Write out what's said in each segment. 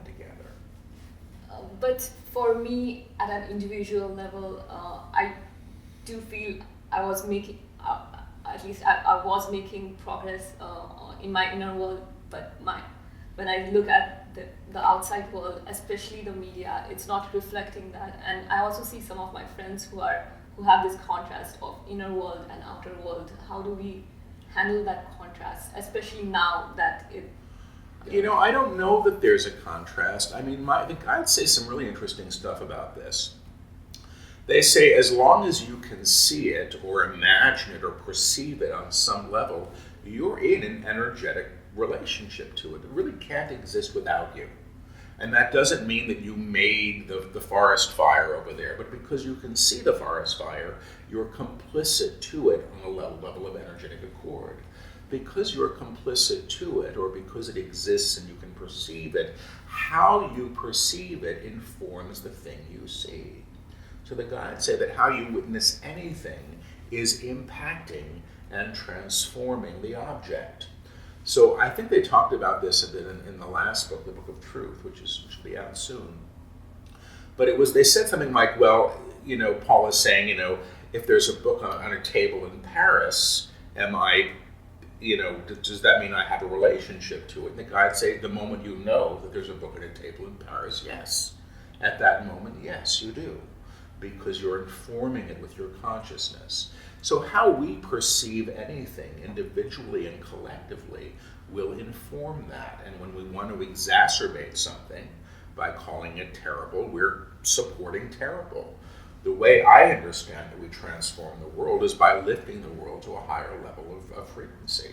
together. But for me, at an individual level, I do feel I was making, at least I was making progress in my inner world. But when I look at the outside world, especially the media, it's not reflecting that. And I also see some of my friends who have this contrast of inner world and outer world. How do we handle that contrast, especially now that it? I don't know that there's a contrast. I mean, the guides say some really interesting stuff about this. They say as long as you can see it or imagine it or perceive it on some level, you're in an energetic relationship to it. It really can't exist without you. And that doesn't mean that you made the forest fire over there, but because you can see the forest fire, you're complicit to it on a level of energetic accord. Because you're complicit to it, or because it exists and you can perceive it, how you perceive it informs the thing you see. So the guides say that how you witness anything is impacting and transforming the object. So I think they talked about this a bit in the last book, the Book of Truth, which will be out soon. But they said something like, well, Paul is saying, if there's a book on a table in Paris, does that mean I have a relationship to it? And the guides say the moment you know that there's a book on a table in Paris, yes. At that moment, yes, you do. Because you're informing it with your consciousness. So how we perceive anything individually and collectively will inform that. And when we want to exacerbate something by calling it terrible, we're supporting terrible. The way I understand that we transform the world is by lifting the world to a higher level of frequency.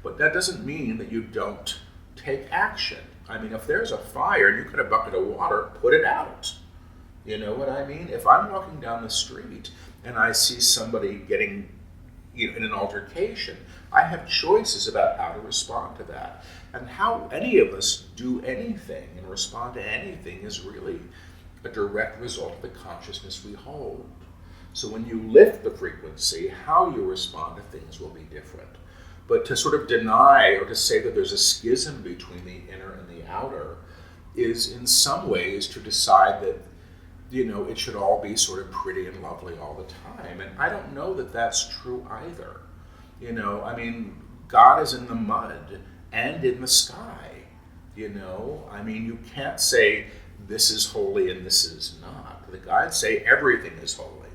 But that doesn't mean that you don't take action. I mean, if there's a fire and you get a bucket of water, put it out. You know what I mean? If I'm walking down the street and I see somebody getting in an altercation, I have choices about how to respond to that. And how any of us do anything and respond to anything is really a direct result of the consciousness we hold. So when you lift the frequency, how you respond to things will be different. But to sort of deny or to say that there's a schism between the inner and the outer is in some ways to decide that it should all be sort of pretty and lovely all the time. And I don't know that that's true either. I mean, God is in the mud and in the sky. I mean, you can't say this is holy and this is not. The guides say everything is holy.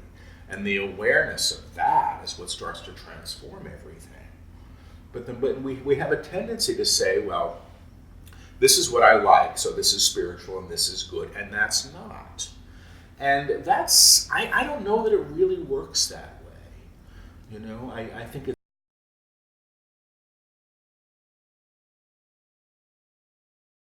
And the awareness of that is what starts to transform everything. But then we have a tendency to say, well, this is what I like, so this is spiritual and this is good, and that's not. And I don't know that it really works that way. I think